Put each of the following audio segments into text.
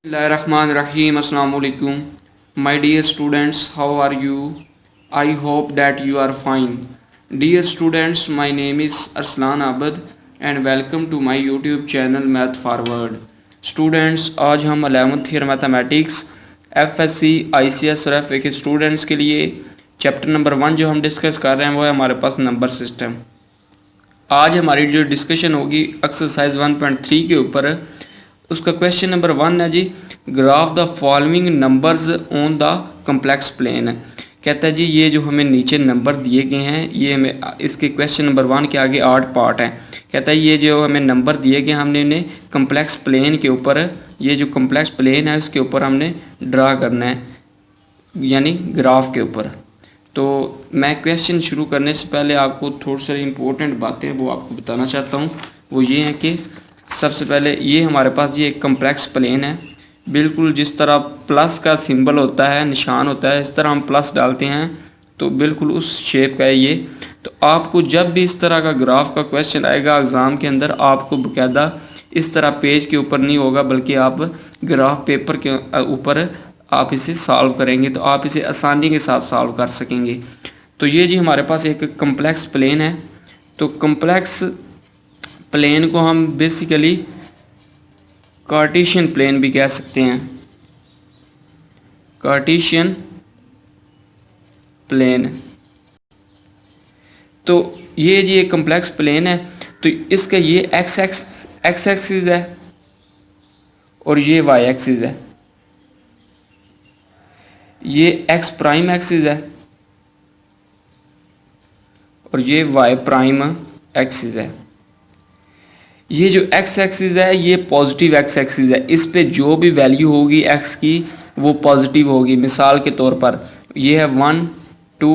Bismillahirrahmanirrahim. Assalamu alaikum. My dear students, how are you? I hope that you are fine. Dear students, my name is Arslan Abad and welcome to my YouTube channel Math Forward. Students, आज हम 11th year mathematics FSC ICS और FA के students के लिए chapter number 1 जो हम discuss कर रहे हैं वो है हमारे पास नंबर सिस्टम। आज हमारी जो डिस्कशन होगी एक्सरसाइज 1.3 के ऊपर, उसका क्वेश्चन नंबर 1 है जी, graph the following numbers on the complex plane. कहता है जी ये जो हमें नीचे नंबर दिए गए हैं ये हमें इसके क्वेश्चन नंबर 1 के आगे 8 पार्ट हैं। कहता है ये जो हमें नंबर दिए गए हमने इन्हें कम्प्लेक्स प्लेन के ऊपर, ये जो कम्प्लेक्स प्लेन है उसके ऊपर हमने ड्रा करना है, यानी ग्राफ के ऊपर। तो मैं क्वेश्चन शुरू करने से पहले आपको थोड़ी सारी इंपॉर्टेंट बातें वो आपको बताना चाहता हूँ। वो ये हैं कि सबसे पहले ये हमारे पास ये एक कम्प्लेक्स प्लेन है, बिल्कुल जिस तरह प्लस का सिंबल होता है, निशान होता है, इस तरह हम प्लस डालते हैं तो बिल्कुल उस शेप का है ये। तो आपको जब भी इस तरह का ग्राफ का क्वेश्चन आएगा एग्ज़ाम के अंदर, आपको बाकायदा इस तरह पेज के ऊपर नहीं होगा बल्कि आप ग्राफ पेपर के ऊपर आप इसे सॉल्व करेंगे तो आप इसे आसानी के साथ सॉल्व कर सकेंगे। तो ये जी हमारे पास एक कम्प्लेक्स प्लेन है। तो कम्प्लेक्स प्लेन को हम बेसिकली कार्टेशियन प्लेन भी कह सकते हैं, कार्टेशियन प्लेन। तो ये जी एक कम्प्लेक्स प्लेन है। तो इसका ये एक्स एक्सिस है और ये वाई एक्सिस है, ये एक्स प्राइम एक्सिस है और ये वाई प्राइम एक्सिस है। ये जो एक्स एक्सिस है ये पॉजिटिव एक्स एक्सिस है, इस पे जो भी वैल्यू होगी एक्स की वो पॉजिटिव होगी। मिसाल के तौर पर ये है 1 2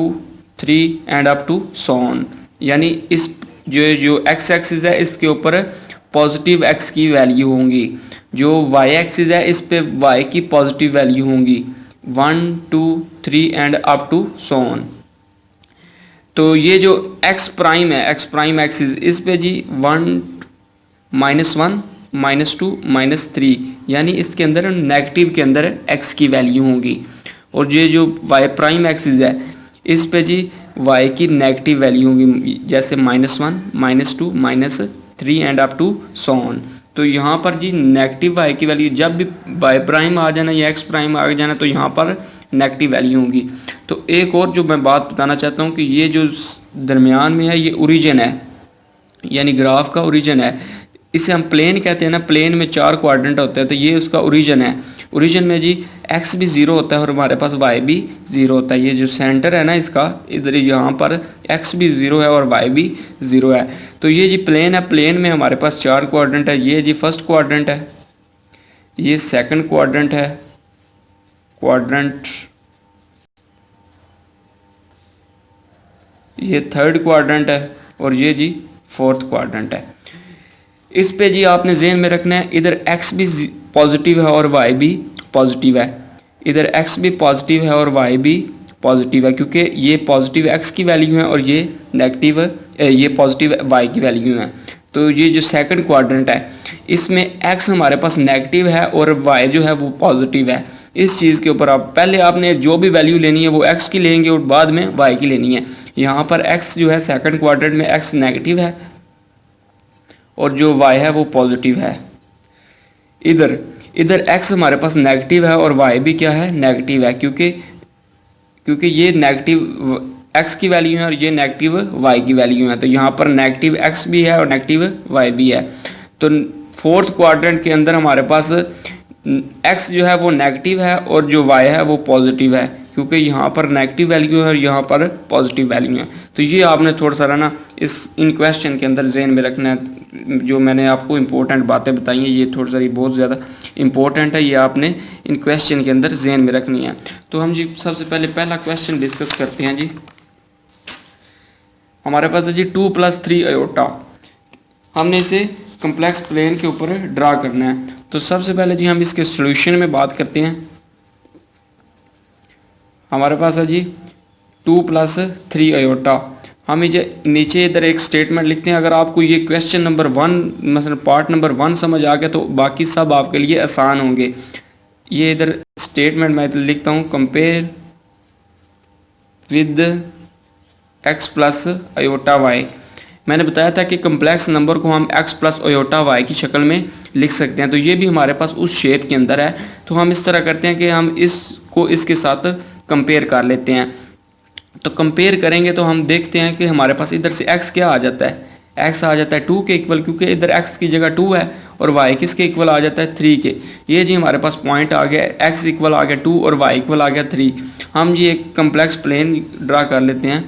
3 and up to so on, यानी इस जो एक्स एक्सिस है इसके ऊपर पॉजिटिव एक्स की वैल्यू होंगी। जो वाई एक्सिस है इस पे वाई की पॉजिटिव वैल्यू होंगी 1 2 3 and up to so on. तो ये जो एक्स प्राइम है, एक्स प्राइम एक्सिस, इस पे जी 1 -1 -2 -3, यानी इसके अंदर नेगेटिव के अंदर x की वैल्यू होंगी। और ये जो y प्राइम एक्सिस है इस पे जी y की नेगेटिव वैल्यू होंगी, जैसे -1 -2 -3 and up to so on. तो यहाँ पर जी नेगेटिव y की वैल्यू, जब भी y प्राइम आ जाना या x प्राइम आ जाना तो यहाँ पर नेगेटिव वैल्यू होंगी। तो एक और जो मैं बात बताना चाहता हूँ कि ये जो दरमियान में है ये ओरिजिन है, यानी ग्राफ का ओरिजिन है। इसे हम प्लेन कहते हैं ना, प्लेन में 4 क्वाड्रेंट होते हैं, तो ये उसका ओरिजिन है। ओरिजिन में जी x भी 0 होता है और हमारे पास y भी 0 होता है। ये जो सेंटर है ना इसका, इधर यहाँ पर x भी 0 है और y भी 0 है। तो ये जी प्लेन है, प्लेन में हमारे पास 4 क्वाड्रेंट है। ये जी फर्स्ट क्वाड्रेंट है, ये सेकंड क्वाड्रेंट है, ये थर्ड क्वाड्रेंट है और ये जी फोर्थ क्वाड्रेंट है। इस पे जी आपने ज़हन में रखना है इधर x भी पॉजिटिव है और y भी पॉजिटिव है, इधर x भी पॉजिटिव है और y भी पॉजिटिव है, क्योंकि ये पॉजिटिव x की वैल्यू है और ये नेगेटिव ये पॉजिटिव y की वैल्यू है। तो ये जो सेकंड क्वाड्रेंट है इसमें x हमारे पास नेगेटिव है और y जो है वो पॉजिटिव है। इस चीज़ के ऊपर आप पहले आपने जो भी वैल्यू लेनी है वो x की लेंगे और बाद में y की लेनी है। यहाँ पर x जो है सेकंड क्वाड्रेंट में x नेगेटिव है और जो y है वो पॉजिटिव है। इधर x हमारे पास नेगेटिव है और y भी क्या है, नेगेटिव है, क्योंकि ये नेगेटिव x की वैल्यू है और ये नेगेटिव y की वैल्यू है। तो यहाँ पर नेगेटिव x भी है और नेगेटिव y भी है। तो फोर्थ क्वाड्रेंट के अंदर हमारे पास x जो है वो नेगेटिव है और जो y है वो पॉजिटिव है, क्योंकि यहाँ पर नेगेटिव वैल्यू है और यहाँ पर पॉजिटिव वैल्यू है। तो ये आपने थोड़ा सा ना इन क्वेश्चन के अंदर ज़हन में रखना है। जो मैंने आपको इम्पोर्टेंट बातें बताई हैं ये थोड़ी सारी बहुत ज़्यादा इम्पोर्टेंट है, ये आपने इन क्वेश्चन के अंदर ज़हन में रखनी है। तो हम जी सबसे पहले पहला क्वेश्चन डिस्कस करते हैं जी। हमारे पास है जी 2 + 3 आयोटा, हमने इसे कम्प्लेक्स प्लेन के ऊपर ड्रा करना है। तो सबसे पहले जी हम इसके सोल्यूशन में बात करते हैं। हमारे पास है जी 2 + 3 आयोटा, हम ये नीचे इधर एक स्टेटमेंट लिखते हैं। अगर आपको ये क्वेश्चन नंबर 1 मतलब पार्ट नंबर 1 समझ आ गया तो बाकी सब आपके लिए आसान होंगे। ये इधर स्टेटमेंट मैं लिखता हूँ compare with x plus iota y. मैंने बताया था कि कम्प्लेक्स नंबर को हम x प्लस अयोटा वाई की शक्ल में लिख सकते हैं। तो ये भी हमारे पास उस शेप के अंदर है। तो हम इस तरह करते हैं कि हम इसको इसके साथ कंपेयर कर लेते हैं। तो कंपेयर करेंगे तो हम देखते हैं कि हमारे पास इधर से x क्या आ जाता है, x आ जाता है 2 के इक्वल, क्योंकि इधर x की जगह 2 है, और y किसके इक्वल आ जाता है 3 के। ये जी हमारे पास पॉइंट आ गया, x इक्वल आ गया 2 और y इक्वल आ गया 3। हम जी एक कम्प्लेक्स प्लेन ड्रा कर लेते हैं।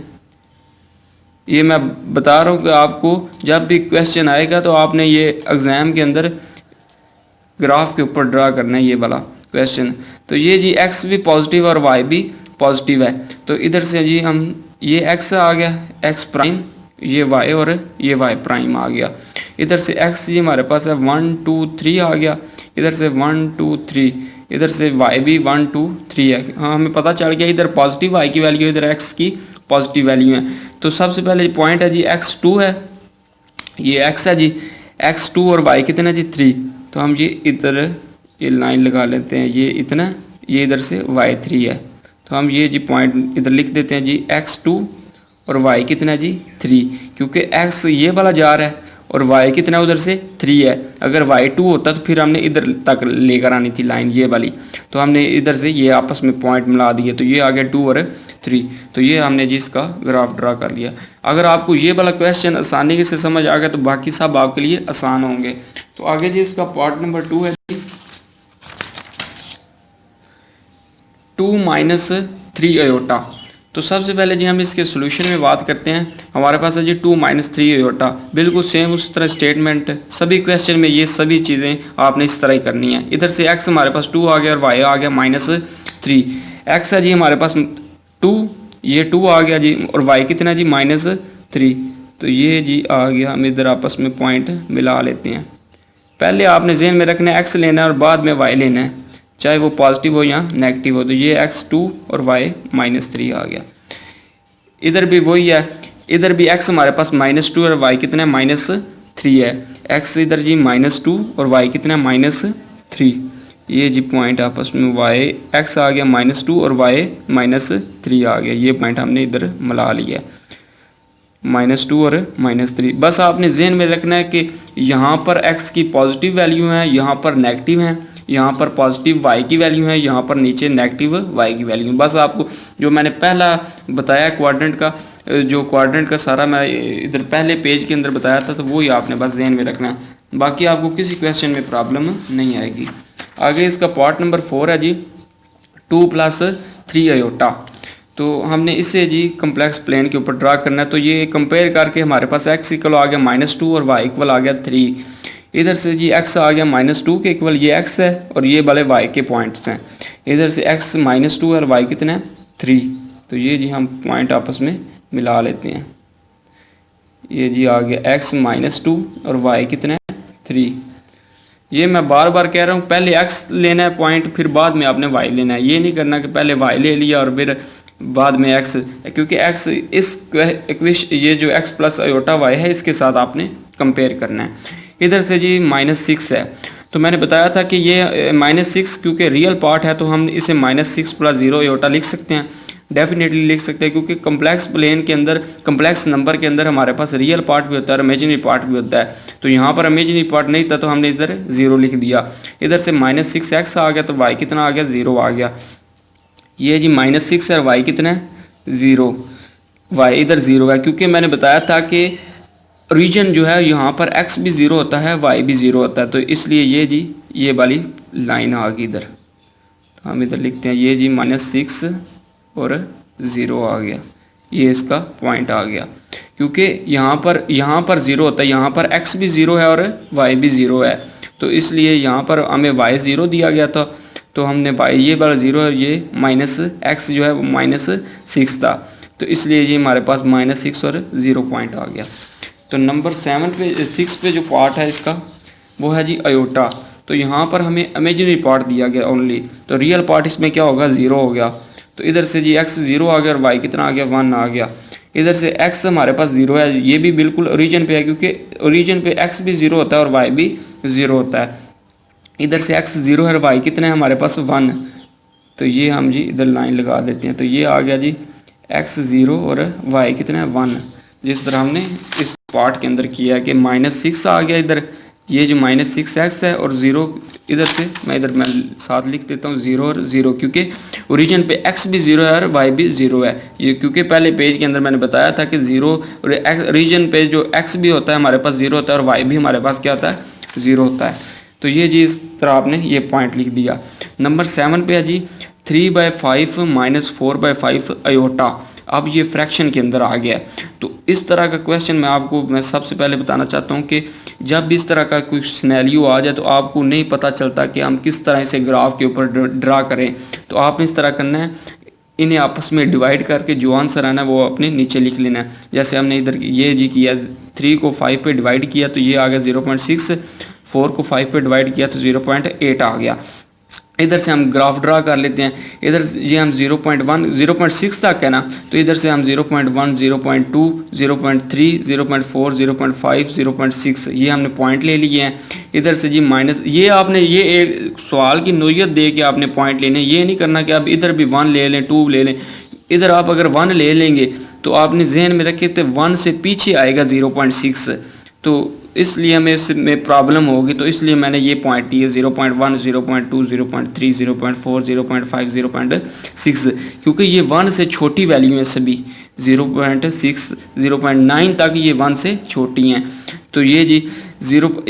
ये मैं बता रहा हूँ कि आपको जब भी क्वेश्चन आएगा तो आपने ये एग्ज़ाम के अंदर ग्राफ के ऊपर ड्रा करना है ये वाला क्वेश्चन। तो ये जी x भी पॉजिटिव और y भी पॉजिटिव है। तो इधर से जी हम ये x आ गया x प्राइम, ये y और ये y प्राइम आ गया। इधर से x जी हमारे पास है 1 2 3 आ गया, इधर से 1 2 3, इधर से y भी 1 2 3 है। हाँ, हमें पता चल गया इधर पॉजिटिव y की वैल्यू, इधर x की पॉजिटिव वैल्यू है। तो सबसे पहले पॉइंट है जी x2 है, ये x है जी, x2 और y कितना है जी 3। तो हम ये इधर ये लाइन लगा लेते हैं, ये इतना, ये इधर से y3 है। तो हम ये जी पॉइंट इधर लिख देते हैं जी x2 और y कितना है जी 3, क्योंकि x ये वाला जा रहा है और y कितना उधर से 3 है। अगर y2 होता तो फिर हमने इधर तक लेकर आनी थी लाइन ये वाली, तो हमने इधर से ये आपस में पॉइंट मिला दिए, तो ये आ गया 2 और 3। तो ये हमने जी इसका ग्राफ ड्रा कर लिया। अगर आपको ये वाला क्वेश्चन आसानी से समझ आ गया तो बाकी सब आपके लिए आसान होंगे। तो आगे जी इसका पार्ट नंबर 2 है जी 2 माइनस 3 अयोटा। तो सबसे पहले जी हम इसके सोल्यूशन में बात करते हैं। हमारे पास है जी 2 माइनस 3 अयोटा, बिल्कुल सेम उस तरह स्टेटमेंट, सभी क्वेश्चन में ये सभी चीज़ें आपने इस तरह ही करनी है। इधर से x हमारे पास 2 आ गया और y आ गया -3। x है जी हमारे पास 2, ये 2 आ गया जी, और y कितना जी -3। तो ये जी आ गया, हम इधर आपस में पॉइंट मिला लेते हैं। पहले आपने ज़हन में रखना है x लेना है और बाद में y लेना है, चाहे वो पॉजिटिव हो या नेगेटिव हो। तो ये x2 और y -3 आ गया। इधर भी वही है, इधर भी x हमारे पास -2 और y कितना है -3 है। x इधर जी -2 और y कितना है -3। ये जी पॉइंट आपस में x आ गया -2 और y -3 आ गया। ये पॉइंट हमने इधर मिला लिया, -2 और -3। बस आपने ज़हन में रखना है कि यहाँ पर x की पॉजिटिव वैल्यू है, यहाँ पर नेगेटिव है, यहाँ पर पॉजिटिव y की वैल्यू है, यहाँ पर नीचे नेगेटिव y की वैल्यू। बस आपको जो मैंने पहला बताया क्वाड्रेंट का, जो क्वाड्रेंट का सारा मैं इधर पहले पेज के अंदर बताया था, तो वही आपने बस ज़हन में रखना है। बाकी आपको किसी क्वेश्चन में प्रॉब्लम नहीं आएगी। आगे इसका पार्ट नंबर 4 है जी 2 + 3 अयोटा। तो हमने इसे जी कम्प्लेक्स प्लेन के ऊपर ड्रा करना है। तो ये कंपेयर करके हमारे पास x इक्वल आ गया -2 और y इक्वल आ गया 3। इधर से जी x आ गया -2 के इक्वल, ये x है और ये वाले y के पॉइंट्स हैं। इधर से x -2 और y कितना है 3। तो ये जी हम पॉइंट आपस में मिला लेते हैं। ये जी आ गया x -2 और y कितना है 3। ये मैं बार बार कह रहा हूँ, पहले x लेना है पॉइंट, फिर बाद में आपने y लेना है। ये नहीं करना कि पहले y ले लिया और फिर बाद में x, क्योंकि x इस ये जो x प्लस अयोटा y है इसके साथ आपने कंपेयर करना है। इधर से जी -6 है। तो मैंने बताया था कि ये -6 क्योंकि रियल पार्ट है, तो हम इसे -6 + 0 अयोटा लिख सकते हैं, डेफिनेटली लिख सकते हैं, क्योंकि कम्प्लेक्स प्लेन के अंदर, कम्प्लेक्स नंबर के अंदर हमारे पास रियल पार्ट भी होता है और इमेजिनरी पार्ट भी होता है। तो यहाँ पर इमेजिनरी पार्ट नहीं था तो हमने इधर 0 लिख दिया। इधर से -6x आ गया तो y कितना आ गया 0 आ गया। ये जी -6 है, y कितना है 0, y इधर 0 है, क्योंकि मैंने बताया था कि रीजन जो है यहाँ पर x भी 0 होता है, y भी 0 होता है। तो इसलिए ये जी ये वाली लाइन आ गई इधर। तो हम इधर लिखते हैं ये जी -6 और 0 आ गया, ये इसका पॉइंट आ गया, क्योंकि यहाँ पर 0 होता है, यहाँ पर x भी 0 है और y भी 0 है। तो इसलिए यहाँ पर हमें y 0 दिया गया था, तो हमने y ये वाला 0 है, ये -x जो है वो -6 था। तो इसलिए ये हमारे पास -6 और 0 पॉइंट आ गया। तो नंबर 6 पे जो पार्ट है इसका वो है जी अयोटा। तो यहाँ पर हमें इमेजिनरी पार्ट दिया गया ओनली, तो रियल पार्ट इसमें क्या होगा 0 हो गया। तो इधर से जी x 0 आ गया और y कितना आ गया 1 आ गया। इधर से x हमारे पास 0 है, ये भी बिल्कुल ओरिजिन पे है, क्योंकि ओरिजिन पे x भी 0 होता है और y भी 0 होता है। इधर से x 0 है और y कितना है हमारे पास 1। तो ये हम जी इधर लाइन लगा देते हैं। तो ये आ गया जी x 0 और y कितना है 1, जिस तरह हमने इस पार्ट के अंदर किया है कि -6 आ गया इधर, ये जो -6x है और 0 इधर से मैं साथ लिख देता हूँ 0 और 0, क्योंकि ओरिजिन पे x भी 0 है और y भी 0 है। ये क्योंकि पहले पेज के अंदर मैंने बताया था कि 0 और ओरिजिन पे जो x भी होता है हमारे पास 0 होता है और y भी हमारे पास क्या होता है 0 होता है। तो ये जी इस तरह आपने ये पॉइंट लिख दिया। नंबर 7 पे है जी 3/5 - 4/5 अयोटा। अब ये फ्रैक्शन के अंदर आ गया है। तो इस तरह का क्वेश्चन मैं सबसे पहले बताना चाहता हूँ कि जब भी इस तरह का कोई सिनेरियो आ जाए तो आपको नहीं पता चलता कि हम किस तरह से ग्राफ के ऊपर ड्रा करें। तो आपने इस तरह करना है, इन्हें आपस में डिवाइड करके जो आंसर आना है वो अपने नीचे लिख लेना है। जैसे हमने इधर ये जी किया, 3 को 5 पे डिवाइड किया तो ये आ गया 0.6, 4 को 5 पे डिवाइड किया तो 0.8 आ गया। इधर से हम ग्राफ ड्रा कर लेते हैं। इधर ये हम 0.1 0.6 तक है ना, तो इधर से हम 0.1 0.2 0.3 0.4 0.5 0.6 ये हमने पॉइंट ले लिए हैं। इधर से जी माइनस, ये आपने ये एक सवाल की नोयत दे के आपने पॉइंट लेने, ये नहीं करना कि आप इधर भी 1 ले लें 2 ले लें। इधर आप अगर 1 ले लेंगे तो आपने जहन में रखे थे 1 से पीछे आएगा 0.6, तो इसलिए हमें इसमें प्रॉब्लम होगी। तो इसलिए मैंने ये पॉइंट दिए 0.1 0.2 0.3 0.4 0.5 0.6, क्योंकि ये 1 से छोटी वैल्यू हैं सभी। 0.6 0.9 तक ये 1 से छोटी हैं। तो ये जी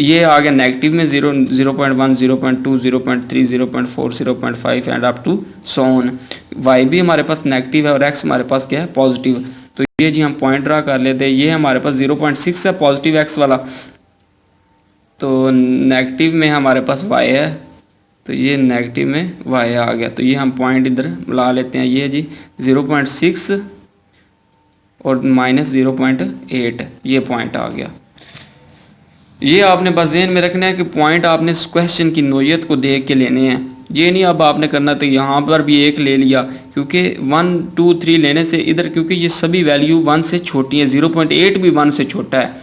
ये आ गया नेगेटिव में 0.1 0.2 0.3 0.4 0.5 and up to so on. Y भी हमारे पास नेगेटिव है और एक्स हमारे पास क्या है पॉजिटिव। तो ये जी हम पॉइंट ड्रा कर लेते हैं। ये हमारे पास 0.6 है पॉजिटिव एक्स वाला, तो नेगेटिव में हमारे पास y है, तो ये नेगेटिव में y आ गया। तो ये हम पॉइंट इधर मिला लेते हैं। ये जी 0.6 और -0.8 ये पॉइंट आ गया। ये आपने बस ज़हन में रखना है कि पॉइंट आपने इस क्वेश्चन की नोयत को देख के लेने हैं। ये नहीं अब आपने करना तो यहाँ पर भी एक ले लिया, क्योंकि 1 2 3 लेने से इधर, क्योंकि ये सभी वैल्यू 1 से छोटी है, 0.8 भी 1 से छोटा है।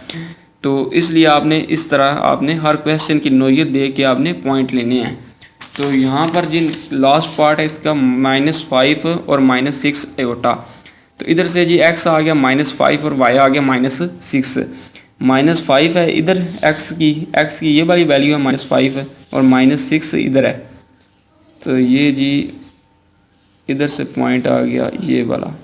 तो इसलिए आपने इस तरह आपने हर क्वेश्चन की नोयत देख के आपने पॉइंट लेने हैं। तो यहाँ पर जिन लास्ट पार्ट है इसका -5 और -6 अयोटा। तो इधर से जी x आ गया -5 और y आ गया -6। -5 है इधर x की ये वाली वैल्यू है -5 है और -6 इधर है। तो ये जी इधर से पॉइंट आ गया ये वाला।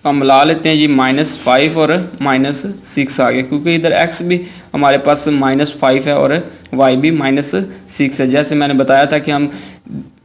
हम मिला लेते हैं जी -5 और -6 आ गया, क्योंकि इधर x भी हमारे पास -5 है और y भी -6 है। जैसे मैंने बताया था कि हम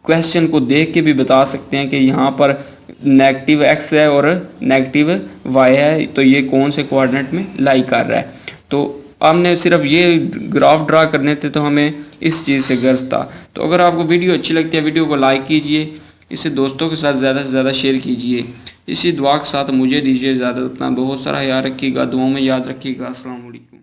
क्वेश्चन को देख के भी बता सकते हैं कि यहाँ पर नेगेटिव x है और नेगेटिव y है, तो ये कौन से कोऑर्डिनेट में लाई कर रहा है। तो हमने सिर्फ ये ग्राफ ड्रा करने थे तो हमें इस चीज़ से गर्ज था। तो अगर आपको वीडियो अच्छी लगती है वीडियो को लाइक कीजिए, इसे दोस्तों के साथ ज़्यादा से ज़्यादा शेयर कीजिए। इसी दुआ के साथ मुझे दीजिए इजाज़त। अपना बहुत सारा याद रखिएगा, दुआओं में याद रखिएगा। अस्सलाम वालेकुम।